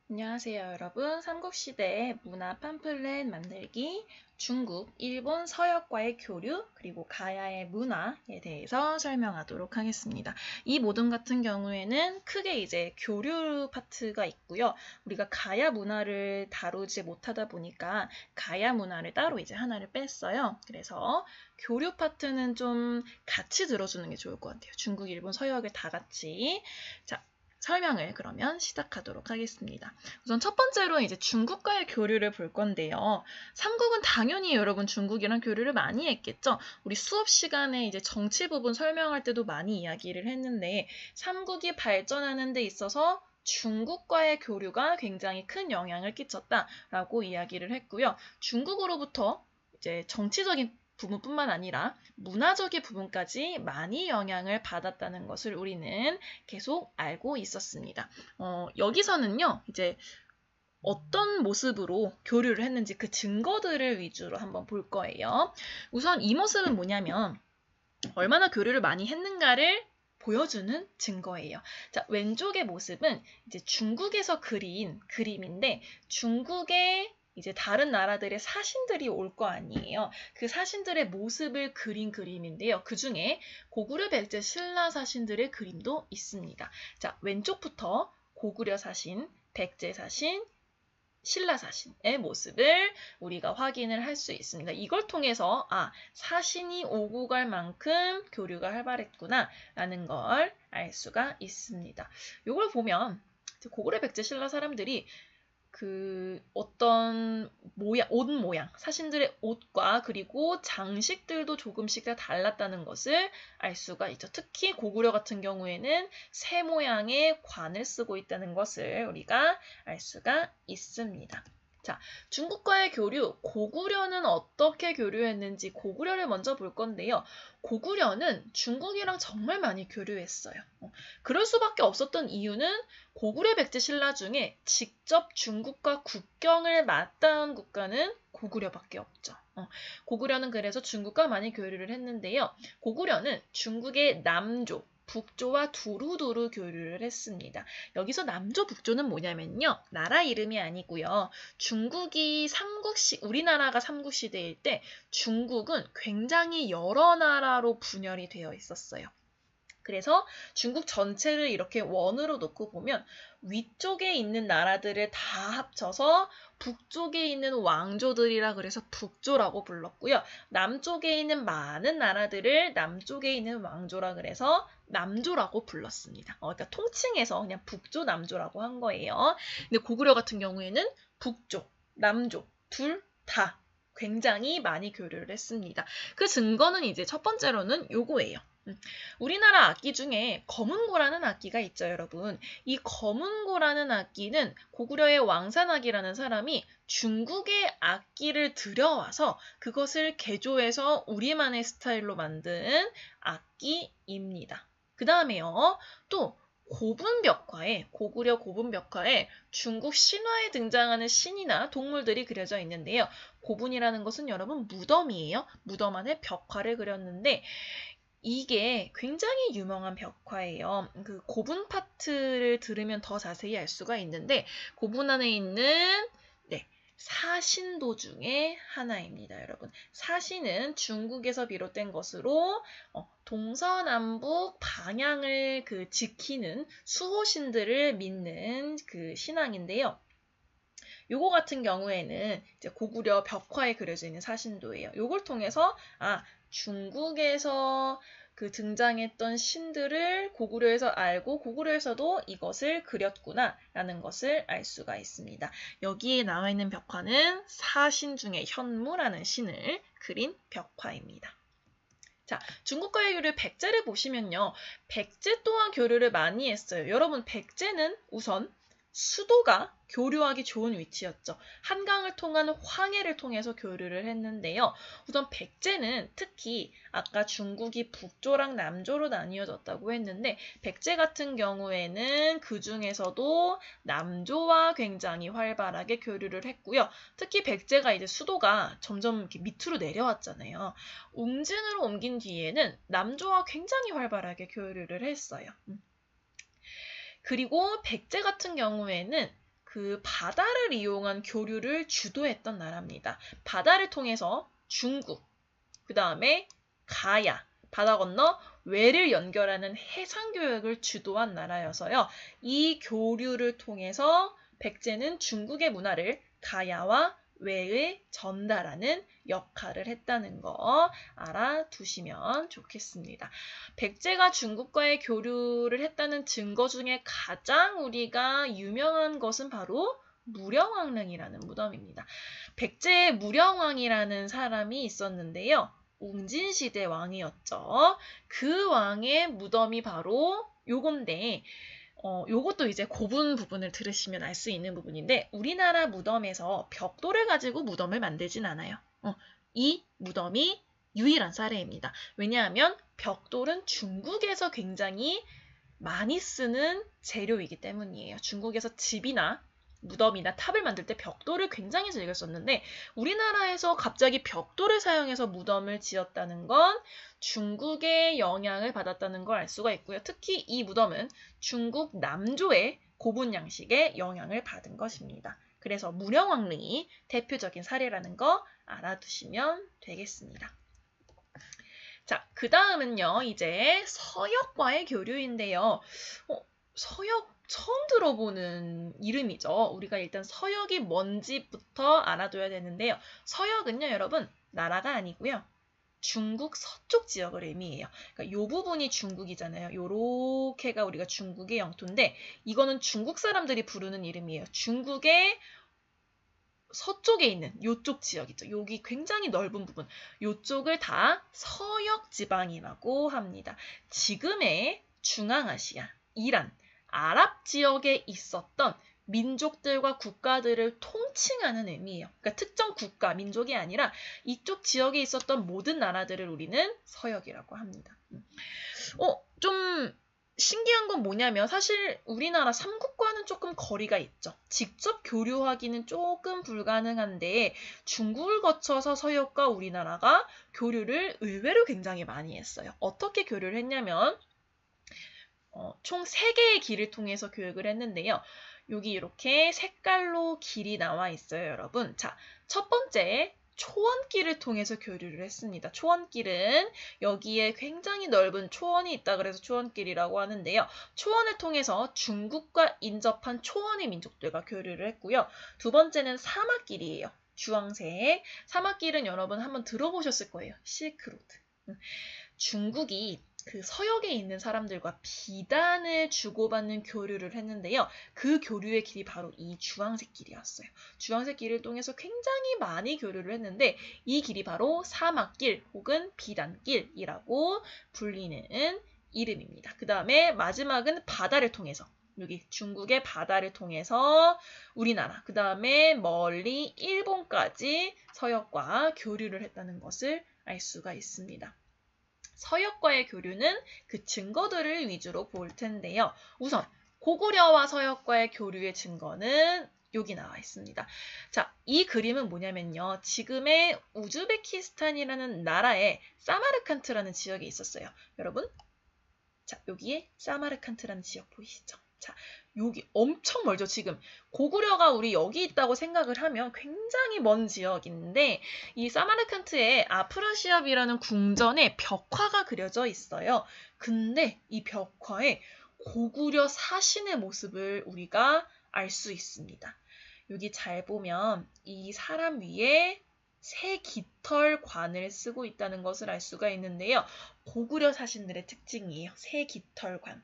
안녕하세요, 여러분. 삼국시대의 문화 팜플렛 만들기, 중국, 일본, 서역과의 교류, 그리고 가야의 문화에 대해서 설명하도록 하겠습니다. 이 모둠 같은 경우에는 크게 이제 교류 파트가 있고요. 우리가 가야 문화를 다루지 못하다 보니까 가야 문화를 따로 이제 하나를 뺐어요. 그래서 교류 파트는 좀 같이 들어주는 게 좋을 것 같아요. 중국, 일본, 서역을 다 같이. 자, 설명을 그러면 시작하도록 하겠습니다. 우선 첫 번째로 이제 중국과의 교류를 볼 건데요. 삼국은 당연히 여러분 중국이랑 교류를 많이 했겠죠. 우리 수업 시간에 이제 정치 부분 설명할 때도 많이 이야기를 했는데 삼국이 발전하는 데 있어서 중국과의 교류가 굉장히 큰 영향을 끼쳤다라고 이야기를 했고요. 중국으로부터 이제 정치적인 부분뿐만 아니라 문화적인 부분까지 많이 영향을 받았다는 것을 우리는 계속 알고 있었습니다. 여기서는요, 이제 어떤 모습으로 교류를 했는지 그 증거들을 위주로 한번 볼 거예요. 우선 이 모습은 뭐냐면 얼마나 교류를 많이 했는가를 보여주는 증거예요. 자, 왼쪽의 모습은 이제 중국에서 그린 그림인데 중국의 이제 다른 나라들의 사신들이 올 거 아니에요. 그 사신들의 모습을 그린 그림인데요. 그 중에 고구려 백제 신라 사신들의 그림도 있습니다. 자, 왼쪽부터 고구려 사신, 백제 사신, 신라 사신의 모습을 우리가 확인을 할 수 있습니다. 이걸 통해서 사신이 오고 갈 만큼 교류가 활발했구나 라는 걸 알 수가 있습니다. 이걸 보면 고구려 백제 신라 사람들이 그 어떤 옷 모양, 사신들의 옷과 그리고 장식들도 조금씩 다 달랐다는 것을 알 수가 있죠. 특히 고구려 같은 경우에는 새 모양의 관을 쓰고 있다는 것을 우리가 알 수가 있습니다. 자, 중국과의 교류, 고구려는 어떻게 교류했는지 고구려를 먼저 볼 건데요. 고구려는 중국이랑 정말 많이 교류했어요. 그럴 수밖에 없었던 이유는 고구려 백제 신라 중에 직접 중국과 국경을 맞닿은 국가는 고구려밖에 없죠. 고구려는 그래서 중국과 많이 교류를 했는데요. 고구려는 중국의 남조, 북조와 두루두루 교류를 했습니다. 여기서 남조, 북조는 뭐냐면요. 나라 이름이 아니고요. 우리나라가 삼국시대일 때 중국은 굉장히 여러 나라로 분열이 되어 있었어요. 그래서 중국 전체를 이렇게 원으로 놓고 보면 위쪽에 있는 나라들을 다 합쳐서 북쪽에 있는 왕조들이라 그래서 북조라고 불렀고요. 남쪽에 있는 많은 나라들을 남쪽에 있는 왕조라 그래서 남조라고 불렀습니다. 그러니까 통칭해서 그냥 북조, 남조라고 한 거예요. 근데 고구려 같은 경우에는 북조, 남조 둘 다 굉장히 많이 교류를 했습니다. 그 증거는 이제 첫 번째로는 요거예요. 우리나라 악기 중에 검은고라는 악기가 있죠, 여러분. 이 검은고라는 악기는 고구려의 왕산악이라는 사람이 중국의 악기를 들여와서 그것을 개조해서 우리만의 스타일로 만든 악기입니다. 그 다음에요, 또 고구려 고분벽화에 중국 신화에 등장하는 신이나 동물들이 그려져 있는데요. 고분이라는 것은 여러분 무덤이에요. 무덤 안에 벽화를 그렸는데 이게 굉장히 유명한 벽화예요. 그 고분 파트를 들으면 더 자세히 알 수가 있는데 고분 안에 있는 사신도 중에 하나입니다, 여러분. 사신은 중국에서 비롯된 것으로 동서남북 방향을 지키는 수호신들을 믿는 그 신앙인데요. 요거 같은 경우에는 이제 고구려 벽화에 그려져 있는 사신도예요. 요걸 통해서 중국에서 등장했던 신들을 고구려에서 알고 고구려에서도 이것을 그렸구나 라는 것을 알 수가 있습니다. 여기에 나와 있는 벽화는 사신 중에 현무라는 신을 그린 벽화입니다. 자, 중국과의 교류 백제를 보시면요. 백제 또한 교류를 많이 했어요. 여러분, 백제는 우선 수도가 교류하기 좋은 위치였죠. 한강을 통한 황해를 통해서 교류를 했는데요. 우선 백제는 특히 아까 중국이 북조랑 남조로 나뉘어졌다고 했는데 백제 같은 경우에는 그 중에서도 남조와 굉장히 활발하게 교류를 했고요. 특히 백제가 이제 수도가 점점 이렇게 밑으로 내려왔잖아요. 웅진으로 옮긴 뒤에는 남조와 굉장히 활발하게 교류를 했어요. 그리고 백제 같은 경우에는 그 바다를 이용한 교류를 주도했던 나라입니다. 바다를 통해서 중국, 그 다음에 가야, 바다 건너 외를 연결하는 해상 교역을 주도한 나라여서요. 이 교류를 통해서 백제는 중국의 문화를 가야와 외에 전달하는 역할을 했다는 거 알아두시면 좋겠습니다. 백제가 중국과의 교류를 했다는 증거 중에 가장 우리가 유명한 것은 바로 무령왕릉이라는 무덤입니다. 백제의 무령왕이라는 사람이 있었는데요. 웅진시대 왕이었죠. 그 왕의 무덤이 바로 요건데 요것도 이제 고분 부분을 들으시면 알 수 있는 부분인데 우리나라 무덤에서 벽돌을 가지고 무덤을 만들진 않아요. 이 무덤이 유일한 사례입니다. 왜냐하면 벽돌은 중국에서 굉장히 많이 쓰는 재료이기 때문이에요. 중국에서 집이나 무덤이나 탑을 만들 때 벽돌을 굉장히 즐겨 썼는데 우리나라에서 갑자기 벽돌을 사용해서 무덤을 지었다는 건 중국의 영향을 받았다는 걸 알 수가 있고요. 특히 이 무덤은 중국 남조의 고분 양식의 영향을 받은 것입니다. 그래서 무령왕릉이 대표적인 사례라는 거 알아두시면 되겠습니다. 자, 그 다음은요, 이제 서역과의 교류인데요. 서역 처음 들어보는 이름이죠. 우리가 일단 서역이 뭔지부터 알아둬야 되는데요. 서역은요, 여러분, 나라가 아니고요. 중국 서쪽 지역을 의미해요. 그러니까 요 부분이 중국이잖아요. 요렇게가 우리가 중국의 영토인데 이거는 중국 사람들이 부르는 이름이에요. 중국의 서쪽에 있는 요쪽 지역이죠. 여기 굉장히 넓은 부분. 요쪽을 다 서역 지방이라고 합니다. 지금의 중앙아시아, 이란, 아랍 지역에 있었던 민족들과 국가들을 통칭하는 의미예요. 그러니까 특정 국가, 민족이 아니라 이쪽 지역에 있었던 모든 나라들을 우리는 서역이라고 합니다. 좀 신기한 건 뭐냐면 사실 우리나라 삼국과는 조금 거리가 있죠. 직접 교류하기는 조금 불가능한데 중국을 거쳐서 서역과 우리나라가 교류를 의외로 굉장히 많이 했어요. 어떻게 교류를 했냐면 총 3개의 길을 통해서 교육을 했는데요. 여기 이렇게 색깔로 길이 나와 있어요, 여러분. 자, 첫 번째 초원길을 통해서 교류를 했습니다. 초원길은 여기에 굉장히 넓은 초원이 있다 그래서 초원길이라고 하는데요. 초원을 통해서 중국과 인접한 초원의 민족들과 교류를 했고요. 두 번째는 사막길이에요. 주황색. 사막길은 여러분 한번 들어보셨을 거예요. 실크로드. 중국이 그 서역에 있는 사람들과 비단을 주고받는 교류를 했는데요. 그 교류의 길이 바로 이 주황색 길이었어요. 주황색 길을 통해서 굉장히 많이 교류를 했는데 이 길이 바로 사막길 혹은 비단길이라고 불리는 이름입니다. 그 다음에 마지막은 바다를 통해서 여기 중국의 바다를 통해서 우리나라, 그 다음에 멀리 일본까지 서역과 교류를 했다는 것을 알 수가 있습니다. 서역과의 교류는 그 증거들을 위주로 볼 텐데요. 우선 고구려와 서역과의 교류의 증거는 여기 나와 있습니다. 자, 이 그림은 뭐냐면요. 지금의 우즈베키스탄이라는 나라에 사마르칸트라는 지역이 있었어요. 여러분, 자, 여기에 사마르칸트라는 지역 보이시죠? 자, 여기 엄청 멀죠, 지금. 고구려가 우리 여기 있다고 생각을 하면 굉장히 먼 지역인데 이 사마르칸트에 아프라시압이라는 궁전에 벽화가 그려져 있어요. 근데 이 벽화에 고구려 사신의 모습을 우리가 알 수 있습니다. 여기 잘 보면 이 사람 위에 새 깃털 관을 쓰고 있다는 것을 알 수가 있는데요. 고구려 사신들의 특징이에요. 새 깃털 관.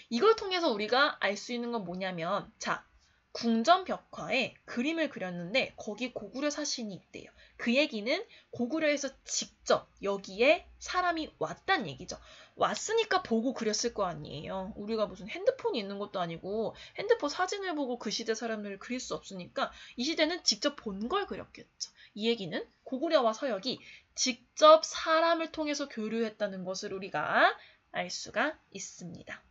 이걸 통해서 우리가 알 수 있는 건 뭐냐면 자, 궁전 벽화에 그림을 그렸는데 거기 고구려 사신이 있대요. 그 얘기는 고구려에서 직접 여기에 사람이 왔단 얘기죠. 왔으니까 보고 그렸을 거 아니에요. 우리가 무슨 핸드폰이 있는 것도 아니고 핸드폰 사진을 보고 그 시대 사람들을 그릴 수 없으니까 이 시대는 직접 본 걸 그렸겠죠. 이 얘기는 고구려와 서역이 직접 사람을 통해서 교류했다는 것을 우리가 알 수가 있습니다.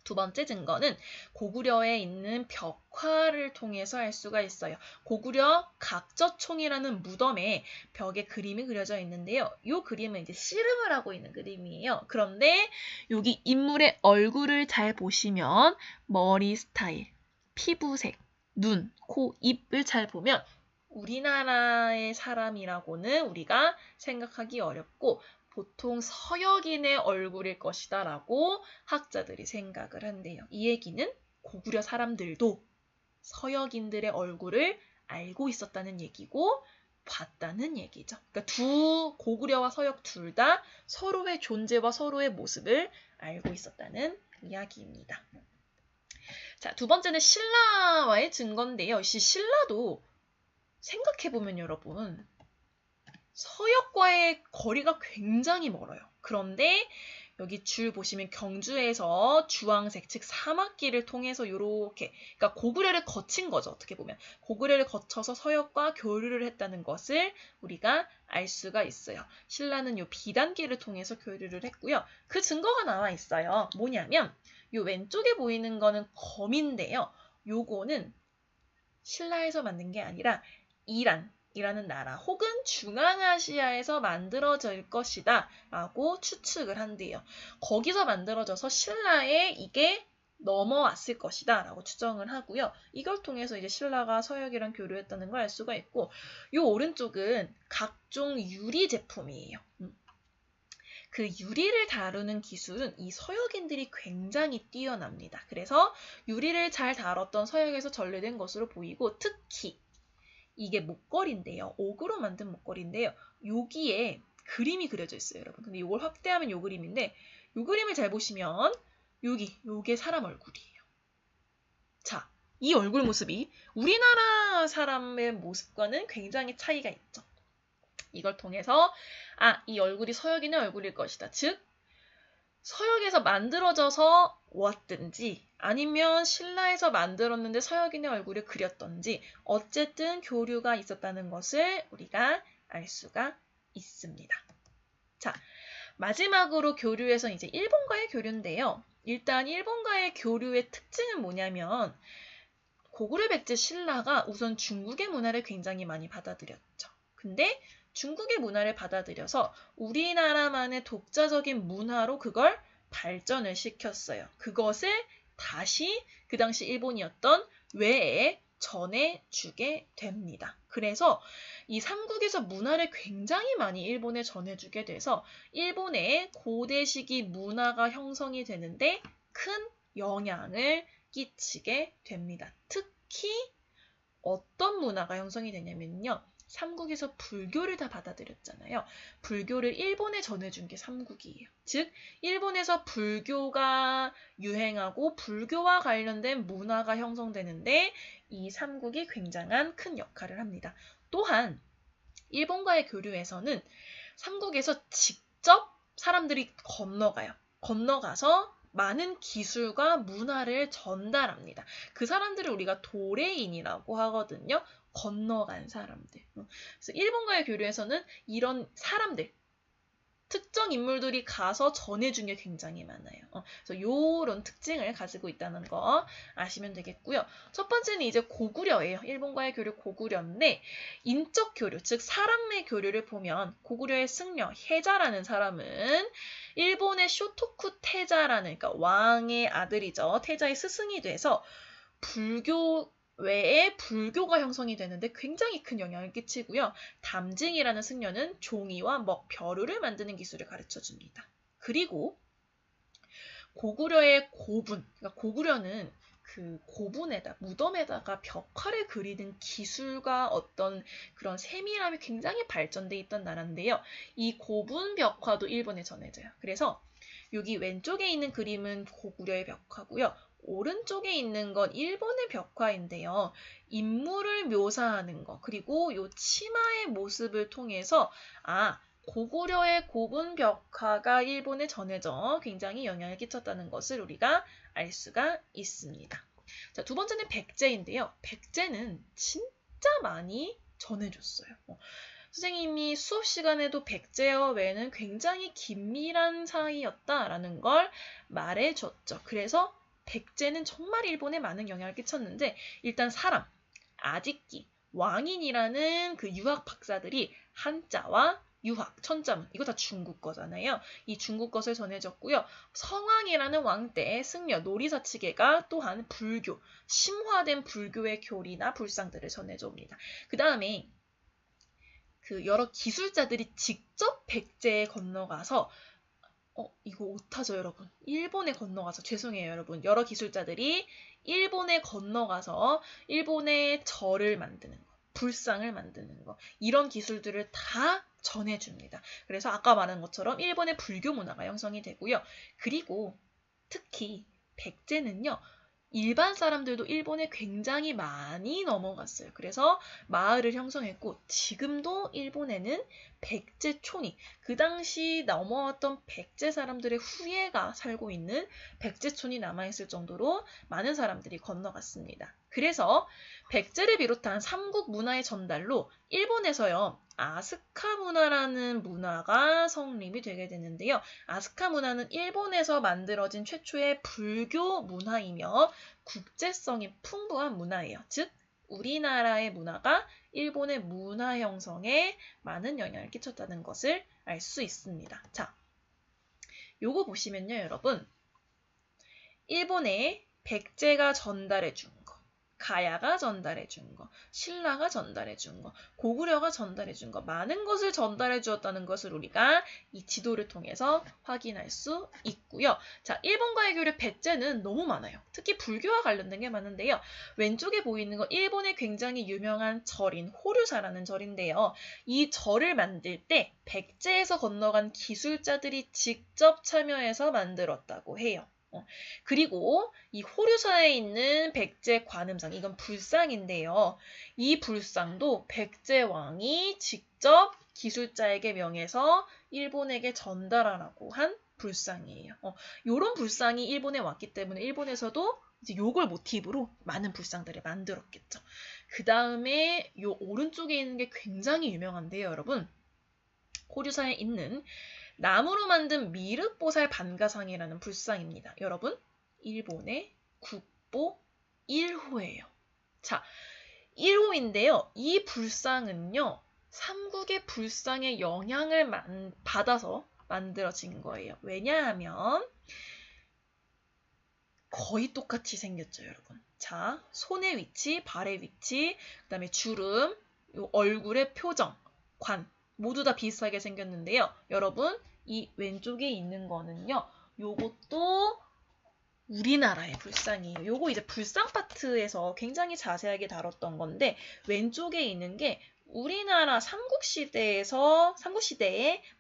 두 번째 증거는 고구려에 있는 벽화를 통해서 알 수가 있어요. 고구려 각저총이라는 무덤에 벽에 그림이 그려져 있는데요. 이 그림은 이제 씨름을 하고 있는 그림이에요. 그런데 여기 인물의 얼굴을 잘 보시면 머리 스타일, 피부색, 눈, 코, 입을 잘 보면 우리나라의 사람이라고는 우리가 생각하기 어렵고 보통 서역인의 얼굴일 것이다 라고 학자들이 생각을 한대요. 이 얘기는 고구려 사람들도 서역인들의 얼굴을 알고 있었다는 얘기고 봤다는 얘기죠. 그러니까 고구려와 서역 둘 다 서로의 존재와 서로의 모습을 알고 있었다는 이야기입니다. 자, 두 번째는 신라와의 증거인데요. 신라도 생각해보면 여러분 서역과의 거리가 굉장히 멀어요. 그런데 여기 줄 보시면 경주에서 주황색, 즉 사막길을 통해서 이렇게, 그러니까 고구려를 거친 거죠. 어떻게 보면 고구려를 거쳐서 서역과 교류를 했다는 것을 우리가 알 수가 있어요. 신라는 이 비단길을 통해서 교류를 했고요. 그 증거가 나와 있어요. 뭐냐면 이 왼쪽에 보이는 거는 검인데요. 요거는 신라에서 만든 게 아니라 이란이라는 나라 혹은 중앙아시아에서 만들어질 것이다 라고 추측을 한대요. 거기서 만들어져서 신라에 이게 넘어왔을 것이다 라고 추정을 하고요. 이걸 통해서 이제 신라가 서역이랑 교류했다는 걸 알 수가 있고 이 오른쪽은 각종 유리 제품이에요. 그 유리를 다루는 기술은 이 서역인들이 굉장히 뛰어납니다. 그래서 유리를 잘 다뤘던 서역에서 전래된 것으로 보이고 특히 이게 목걸이인데요. 옥으로 만든 목걸이인데요. 여기에 그림이 그려져 있어요, 여러분. 근데 이걸 확대하면 이 그림인데 이 그림을 잘 보시면 요게 사람 얼굴이에요. 자, 이 얼굴 모습이 우리나라 사람의 모습과는 굉장히 차이가 있죠. 이걸 통해서 이 얼굴이 서역인의 얼굴일 것이다. 즉 서역에서 만들어져서 왔든지 아니면 신라에서 만들었는데 서역인의 얼굴을 그렸던지 어쨌든 교류가 있었다는 것을 우리가 알 수가 있습니다. 자, 마지막으로 교류에서 이제 일본과의 교류인데요. 일단 일본과의 교류의 특징은 뭐냐면 고구려 백제 신라가 우선 중국의 문화를 굉장히 많이 받아들였죠. 근데 중국의 문화를 받아들여서 우리나라만의 독자적인 문화로 그걸 발전을 시켰어요. 그것을 다시 그 당시 일본이었던 외에 전해주게 됩니다. 그래서 이 삼국에서 문화를 굉장히 많이 일본에 전해주게 돼서 일본의 고대 시기 문화가 형성이 되는데 큰 영향을 끼치게 됩니다. 특히 어떤 문화가 형성이 되냐면요. 삼국에서 불교를 다 받아들였잖아요. 불교를 일본에 전해준 게 삼국이에요. 즉 일본에서 불교가 유행하고 불교와 관련된 문화가 형성되는데 이 삼국이 굉장한 큰 역할을 합니다. 또한 일본과의 교류에서는 삼국에서 직접 사람들이 건너가서 많은 기술과 문화를 전달합니다. 그 사람들을 우리가 도레인이라고 하거든요. 건너간 사람들. 그래서 일본과의 교류에서는 이런 사람들, 특정 인물들이 가서 전해준 게 굉장히 많아요. 그래서 이런 특징을 가지고 있다는 거 아시면 되겠고요. 첫 번째는 이제 고구려예요. 일본과의 교류 고구려인데 인적 교류, 즉 사람의 교류를 보면 고구려의 승려 해자라는 사람은 일본의 쇼토쿠 태자라는 그러니까 왕의 아들이죠. 태자의 스승이 돼서 불교 외에 불교가 형성이 되는데 굉장히 큰 영향을 끼치고요. 담징이라는 승려는 종이와 벼루를 만드는 기술을 가르쳐줍니다. 그리고 고구려의 고분, 그러니까 고구려는 그 고분에다 무덤에다가 벽화를 그리는 기술과 어떤 그런 세밀함이 굉장히 발전돼 있던 나라인데요. 이 고분 벽화도 일본에 전해져요. 그래서 여기 왼쪽에 있는 그림은 고구려의 벽화고요. 오른쪽에 있는 건 일본의 벽화인데요. 인물을 묘사하는 거 그리고 이 치마의 모습을 통해서 고구려의 고분 벽화가 일본에 전해져 굉장히 영향을 끼쳤다는 것을 우리가 알 수가 있습니다. 자, 두 번째는 백제인데요. 백제는 진짜 많이 전해줬어요. 선생님이 수업 시간에도 백제와 외는 굉장히 긴밀한 사이였다라는 걸 말해줬죠. 그래서 백제는 정말 일본에 많은 영향을 끼쳤는데 일단 아직기, 왕인이라는 그 유학 박사들이 한자와 유학, 천자문 이거 다 중국 거잖아요. 이 중국 것을 전해줬고요. 성왕이라는 왕 때의 승려, 노리사치계가 또한 불교, 심화된 불교의 교리나 불상들을 전해줍니다. 그 다음에 그 여러 기술자들이 직접 백제에 건너가서 이거 오타죠, 여러분. 일본에 건너가서, 죄송해요, 여러분. 여러 기술자들이 일본에 건너가서 일본의 절을 만드는 거, 불상을 만드는 거, 이런 기술들을 다 전해줍니다. 그래서 아까 말한 것처럼 일본의 불교 문화가 형성이 되고요. 그리고 특히 백제는요, 일반 사람들도 일본에 굉장히 많이 넘어갔어요. 그래서 마을을 형성했고 지금도 일본에는 백제촌이, 그 당시 넘어왔던 백제 사람들의 후예가 살고 있는 백제촌이 남아있을 정도로 많은 사람들이 건너갔습니다. 그래서 백제를 비롯한 삼국 문화의 전달로 일본에서요, 아스카 문화라는 문화가 성립이 되게 되는데요. 아스카 문화는 일본에서 만들어진 최초의 불교 문화이며 국제성이 풍부한 문화예요. 즉, 우리나라의 문화가 일본의 문화 형성에 많은 영향을 끼쳤다는 것을 알 수 있습니다. 자, 요거 보시면요, 여러분. 일본에 백제가 전달해 준 거, 가야가 전달해 준 거, 신라가 전달해 준 거, 고구려가 전달해 준 거, 많은 것을 전달해 주었다는 것을 우리가 이 지도를 통해서 확인할 수 있고요. 자, 일본과의 교류 백제는 너무 많아요. 특히 불교와 관련된 게 많은데요. 왼쪽에 보이는 거 일본의 굉장히 유명한 절인 호류사라는 절인데요. 이 절을 만들 때 백제에서 건너간 기술자들이 직접 참여해서 만들었다고 해요. 그리고 이 호류사에 있는 백제 관음상, 이건 불상인데요. 이 불상도 백제왕이 직접 기술자에게 명해서 일본에게 전달하라고 한 불상이에요. 이런 불상이 일본에 왔기 때문에 일본에서도 이제 요걸 모티브로 많은 불상들을 만들었겠죠. 그 다음에 요 오른쪽에 있는 게 굉장히 유명한데요, 여러분. 호류사에 있는 나무로 만든 미륵보살 반가상이라는 불상입니다. 여러분, 일본의 국보 1호예요. 자, 1호인데요. 이 불상은요, 삼국의 불상의 영향을 받아서 만들어진 거예요. 왜냐하면 거의 똑같이 생겼죠, 여러분. 자, 손의 위치, 발의 위치, 그 다음에 주름, 요 얼굴의 표정, 관, 모두 다 비슷하게 생겼는데요. 여러분, 이 왼쪽에 있는 거는요. 요것도 우리나라의 불상이에요. 요거 이제 불상 파트에서 굉장히 자세하게 다뤘던 건데 왼쪽에 있는 게 우리나라 삼국시대에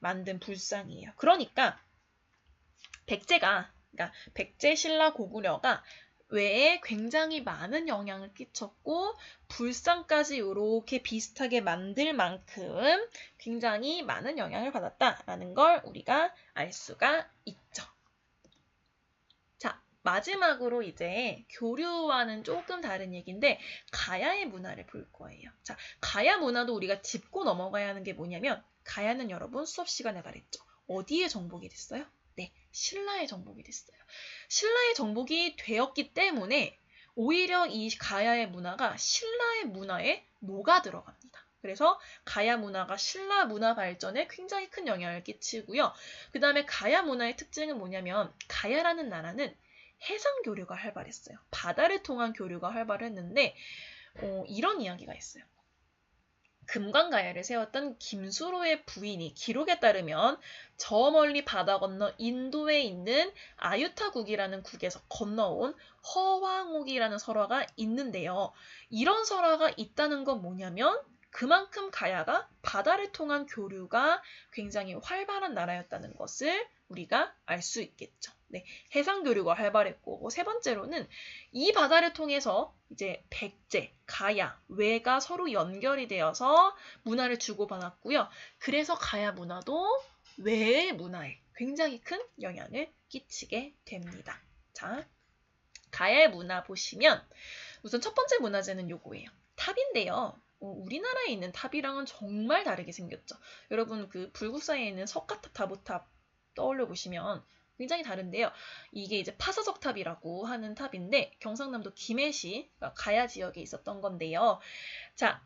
만든 불상이에요. 그러니까 백제, 신라, 고구려가 외에 굉장히 많은 영향을 끼쳤고 불상까지 이렇게 비슷하게 만들 만큼 굉장히 많은 영향을 받았다라는 걸 우리가 알 수가 있죠. 자, 마지막으로 이제 교류와는 조금 다른 얘기인데 가야의 문화를 볼 거예요. 자, 가야 문화도 우리가 짚고 넘어가야 하는 게 뭐냐면 가야는 여러분 수업 시간에 말했죠. 어디에 정복이 됐어요? 네, 신라에 정복이 됐어요. 신라의 정복이 되었기 때문에 오히려 이 가야의 문화가 신라의 문화에 녹아 들어갑니다. 그래서 가야 문화가 신라 문화 발전에 굉장히 큰 영향을 끼치고요. 그 다음에 가야 문화의 특징은 뭐냐면 가야라는 나라는 해상 교류가 활발했어요. 바다를 통한 교류가 활발했는데 이런 이야기가 있어요. 금관가야를 세웠던 김수로의 부인이 기록에 따르면 저 멀리 바다 건너 인도에 있는 아유타국이라는 국에서 건너온 허왕옥이라는 설화가 있는데요. 이런 설화가 있다는 건 뭐냐면 그만큼 가야가 바다를 통한 교류가 굉장히 활발한 나라였다는 것을 우리가 알 수 있겠죠. 네, 해상 교류가 활발했고 세 번째로는 이 바다를 통해서 이제 백제, 가야, 외가 서로 연결이 되어서 문화를 주고받았고요. 그래서 가야 문화도 외의 문화에 굉장히 큰 영향을 끼치게 됩니다. 자, 가야의 문화 보시면 우선 첫 번째 문화재는 요거예요. 탑인데요. 우리나라에 있는 탑이랑은 정말 다르게 생겼죠. 여러분 그 불국사에 있는 석가탑, 다보탑 떠올려 보시면 굉장히 다른데요. 이게 이제 파사석탑이라고 하는 탑인데 경상남도 김해시, 가야 지역에 있었던 건데요. 자,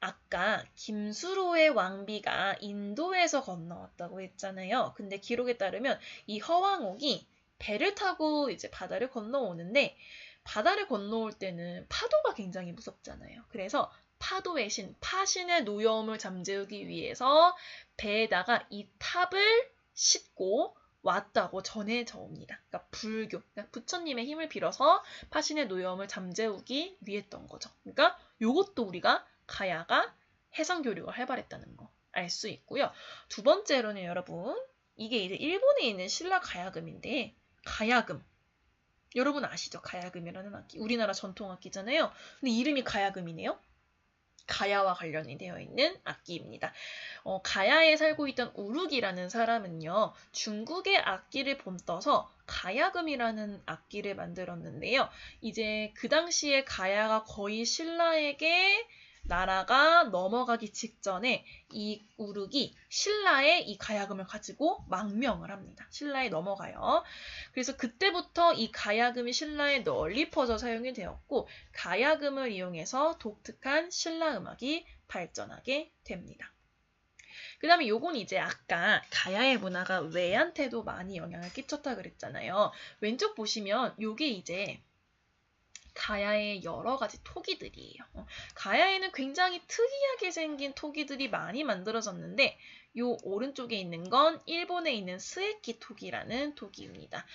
아까 김수로의 왕비가 인도에서 건너왔다고 했잖아요. 근데 기록에 따르면 이 허왕옥이 배를 타고 이제 바다를 건너오는데 바다를 건너올 때는 파도가 굉장히 무섭잖아요. 그래서 파도의 신, 파신의 노여움을 잠재우기 위해서 배에다가 이 탑을 싣고 왔다고 전해져 옵니다. 그러니까 불교, 그러니까 부처님의 힘을 빌어서 파신의 노여움을 잠재우기 위했던 거죠. 그러니까 이것도 우리가 가야가 해상교류가 활발했다는 거 알 수 있고요. 두 번째로는 여러분, 이게 이제 일본에 있는 신라 가야금인데 가야금. 여러분 아시죠? 가야금이라는 악기. 우리나라 전통 악기잖아요. 근데 이름이 가야금이네요. 가야와 관련이 되어 있는 악기입니다. 가야에 살고 있던 우룩이라는 사람은요. 중국의 악기를 본떠서 가야금이라는 악기를 만들었는데요. 이제 그 당시에 가야가 거의 신라에게 나라가 넘어가기 직전에 이 우룩이 신라의 이 가야금을 가지고 망명을 합니다. 신라에 넘어가요. 그래서 그때부터 이 가야금이 신라에 널리 퍼져 사용이 되었고 가야금을 이용해서 독특한 신라 음악이 발전하게 됩니다. 그 다음에 요건 이제 아까 가야의 문화가 외한테도 많이 영향을 끼쳤다 그랬잖아요. 왼쪽 보시면 요게 이제 가야의 여러 가지 토기들이에요. 가야에는 굉장히 특이하게 생긴 토기들이 많이 만들어졌는데 요 오른쪽에 있는 건 일본에 있는 스에키 토기라는 토기입니다.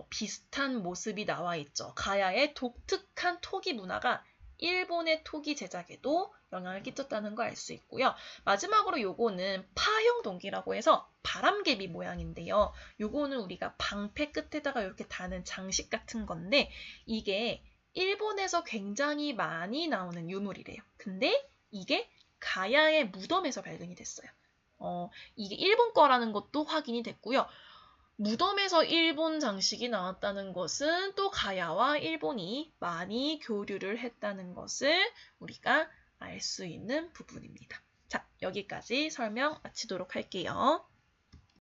비슷한 모습이 나와 있죠. 가야의 독특한 토기 문화가 일본의 토기 제작에도 영향을 끼쳤다는 걸 알 수 있고요. 마지막으로 요거는 파형 동기라고 해서 바람개비 모양인데요. 요거는 우리가 방패 끝에다가 이렇게 다는 장식 같은 건데 이게 일본에서 굉장히 많이 나오는 유물이래요. 근데 이게 가야의 무덤에서 발견이 됐어요. 이게 일본 거라는 것도 확인이 됐고요. 무덤에서 일본 장식이 나왔다는 것은 또 가야와 일본이 많이 교류를 했다는 것을 우리가 알 수 있는 부분입니다. 자, 여기까지 설명 마치도록 할게요.